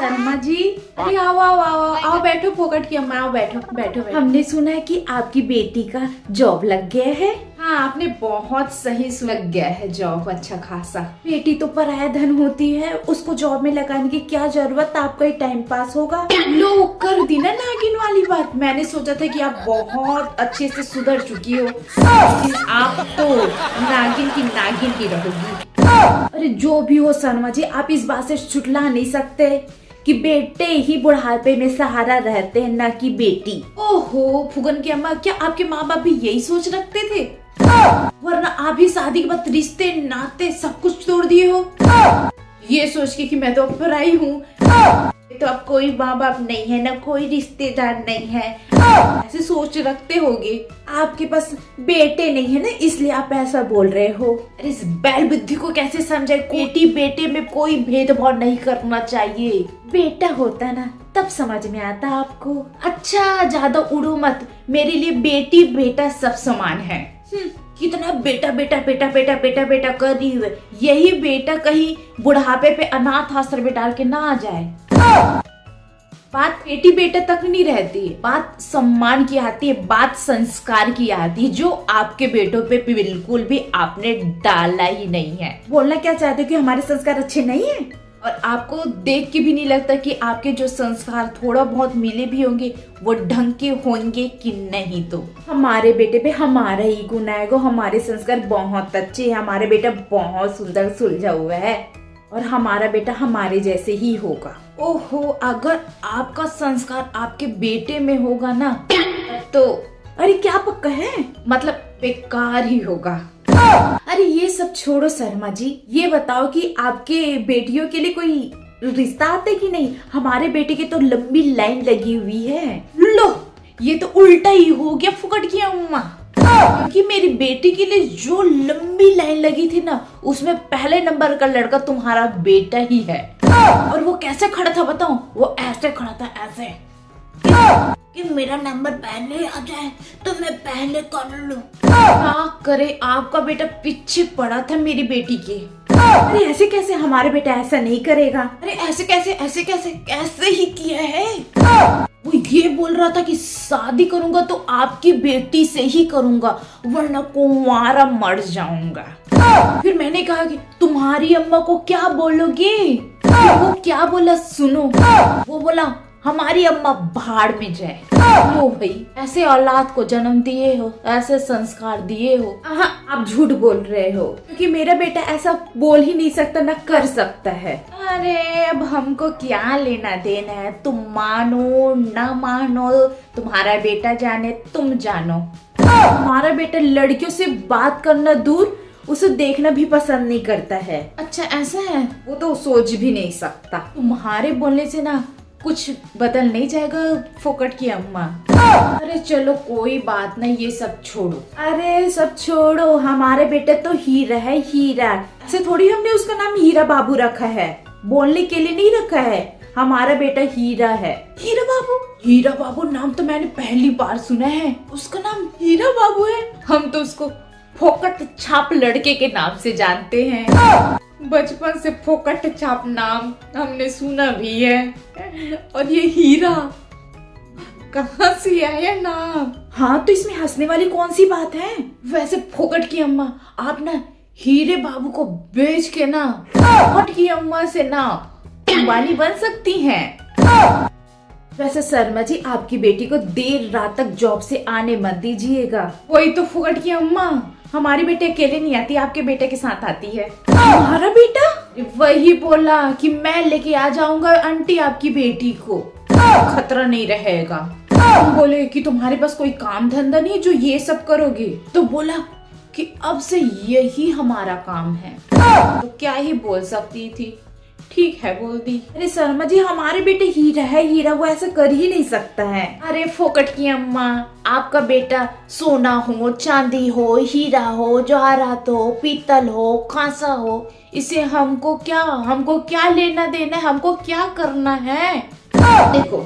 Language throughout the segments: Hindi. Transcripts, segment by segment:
शर्मा जी, अरे आओ आओ आओ आओ, बैठो फोकट की अम्मा, आओ बैठो बैठो बैठो। हमने सुना है कि आपकी बेटी का जॉब लग गया है। हाँ, आपने बहुत सही सुना, लग गया है जॉब अच्छा खासा। बेटी तो पराया धन होती है, उसको जॉब में लगाने की क्या जरूरत, आपका ही टाइम पास होगा। लो कर दी ना नागिन वाली बात। मैंने सोचा था कि आप बहुत अच्छे से सुधर चुकी हो, लेकिन आप तो नागिन की रहोगी। अरे जो भी हो शर्मा जी, आप इस बात से छुटला नहीं सकते कि बेटे ही बुढ़ापे में सहारा रहते हैं, ना कि बेटी। ओहो फुगन की अम्मा, क्या आपके माँ बाप भी यही सोच रखते थे? वरना आप ही शादी के बाद रिश्ते नाते सब कुछ तोड़ दिए हो, ये सोच के कि मैं तो अब पराई हूँ, तो अब कोई माँ बाप नहीं है, ना कोई रिश्तेदार नहीं है, ऐसे सोच रखते होगे। आपके पास बेटे नहीं है ना, इसलिए आप ऐसा बोल रहे हो। अरे इस बैल बुद्धि को कैसे समझे, बेटी बेटे में कोई भेदभाव नहीं करना चाहिए। बेटा होता ना तब समझ में आता आपको। अच्छा ज्यादा उड़ो मत, मेरे लिए बेटी बेटा सब समान है। कितना बेटा बेटा बेटा बेटा बेटा बेटा कर रही हुए, यही बेटा कहीं बुढ़ापे पे अनाथ आश्रम में डाल के ना आ जाए। बात बेटी बेटा तक नहीं रहती है, बात सम्मान की आती है, बात संस्कार की आती है, जो आपके बेटों पे बिल्कुल भी आपने डाला ही नहीं है। बोलना क्या चाहते हो कि हमारे संस्कार अच्छे नहीं है? और आपको देख के भी नहीं लगता कि आपके जो संस्कार थोड़ा बहुत मिले भी होंगे वो ढंग के होंगे कि नहीं। तो हमारे बेटे पे हमारा ही गुण आएगा, हमारे संस्कार बहुत अच्छे हैं, हमारे बेटा बहुत सुंदर सुलझा हुआ है और हमारा बेटा हमारे जैसे ही होगा। ओहो, अगर आपका संस्कार आपके बेटे में होगा ना तो अरे क्या पक्का है, मतलब बेकार ही होगा। अरे ये सब छोड़ो शर्मा जी, ये बताओ कि आपके बेटियों के लिए कोई रिश्ता आता है कि नहीं? हमारे बेटे की तो लंबी लाइन लगी हुई है। लो ये तो उल्टा ही हो गया फुकट की अम्मा, क्योंकि मेरी बेटी के लिए जो लंबी लाइन लगी थी ना, उसमें पहले नंबर का लड़का तुम्हारा बेटा ही है। और वो कैसे खड़ा था बताऊं? वो ऐसे खड़ा था, ऐसे कि मेरा नंबर पहले आ जाए तो मैं पहले कर लूं। क्या करे, आपका बेटा पीछे पड़ा था मेरी बेटी के। अरे ऐसे कैसे, हमारे बेटा ऐसा नहीं करेगा। अरे ऐसे कैसे, ऐसे कैसे, कैसे ही किया है। वो ये बोल रहा था कि शादी करूंगा तो आपकी बेटी से ही करूंगा, वरना कुंवारा मर जाऊंगा। फिर मैंने कहा कि तुम्हारी अम्मा को क्या बोलोगे? वो क्या बोला सुनो, वो बोला हमारी अम्मा भाड़ में जाए। लो भाई, ऐसे औलाद को जन्म दिए हो, ऐसे संस्कार दिए हो। आप झूठ बोल रहे हो, क्योंकि मेरा बेटा ऐसा बोल ही नहीं सकता, ना कर सकता है। अरे अब हमको क्या लेना देना है, तुम मानो ना मानो, तुम्हारा बेटा जाने, तुम जानो। हमारा बेटा लड़कियों से बात करना दूर, उसे देखना भी पसंद नहीं करता है। अच्छा ऐसा है, वो तो सोच भी नहीं सकता। तुम्हारे बोलने से ना कुछ बदल नहीं जाएगा फोकट की अम्मा। अरे चलो कोई बात नहीं, ये सब छोड़ो। अरे सब छोड़ो, हमारे बेटे तो हीरा है, हीरा। ऐसे थोड़ी हमने उसका नाम हीरा बाबू रखा है, बोलने के लिए नहीं रखा है। हमारा बेटा हीरा है। हीरा बाबू? हीरा बाबू नाम तो मैंने पहली बार सुना है, उसका नाम हीरा बाबू है। हम तो उसको फोकट छाप लड़के के नाम से जानते हैं। बचपन से फोकट छाप नाम हमने सुना भी है, और ये हीरा कहाँ से आया नाम? हाँ तो इसमें हंसने वाली कौन सी बात है? वैसे फोकट की अम्मा, आप ना हीरे बाबू को बेच के ना फोकट की अम्मा से ना अंबानी बन सकती हैं। वैसे शर्मा जी, आपकी बेटी को देर रात तक जॉब से आने मत दीजिएगा। वही तो फुकट की अम्मा, हमारी बेटी अकेले नहीं आती, आपके बेटे के साथ आती है। हमारा बेटा? वही बोला कि मैं लेके आ जाऊंगा आंटी आपकी बेटी को, खतरा नहीं रहेगा। तुम बोले कि तुम्हारे पास कोई काम धंधा नहीं जो ये सब करोगे, तो बोला कि अब से यही हमारा काम है, तो क्या ही बोल सकती थी। ठीक है बोल दी। अरे शर्मा जी, हमारे बेटे हीरा है, हीरा, वो ऐसा कर ही नहीं सकता है। अरे फोकट की अम्मा, आपका बेटा सोना हो, चांदी हो, हीरा हो, जवाहरात हो, पीतल हो, कांसा हो, इसे हमको क्या लेना देना है, हमको क्या करना है? देखो,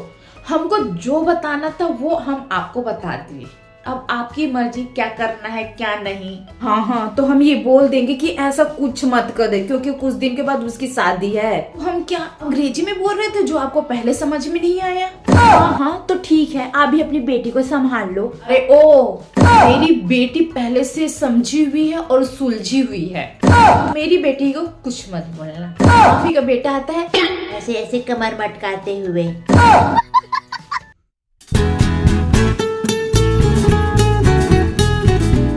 हमको जो बताना था वो हम आपको बता दिए, अब आपकी मर्जी क्या करना है क्या नहीं। हाँ हाँ, तो हम ये बोल देंगे कि ऐसा कुछ मत कर दे, क्योंकि कुछ दिन के बाद उसकी शादी है। हम क्या अंग्रेजी में बोल रहे थे जो आपको पहले समझ में नहीं आया? हाँ हाँ, तो ठीक है, आप भी अपनी बेटी को संभाल लो। अरे ओ, मेरी बेटी पहले से समझी हुई है और सुलझी हुई है, तो मेरी बेटी को कुछ मत बोलना। माफी का बेटा आता है ऐसे ऐसे कमर मटकाते हुए।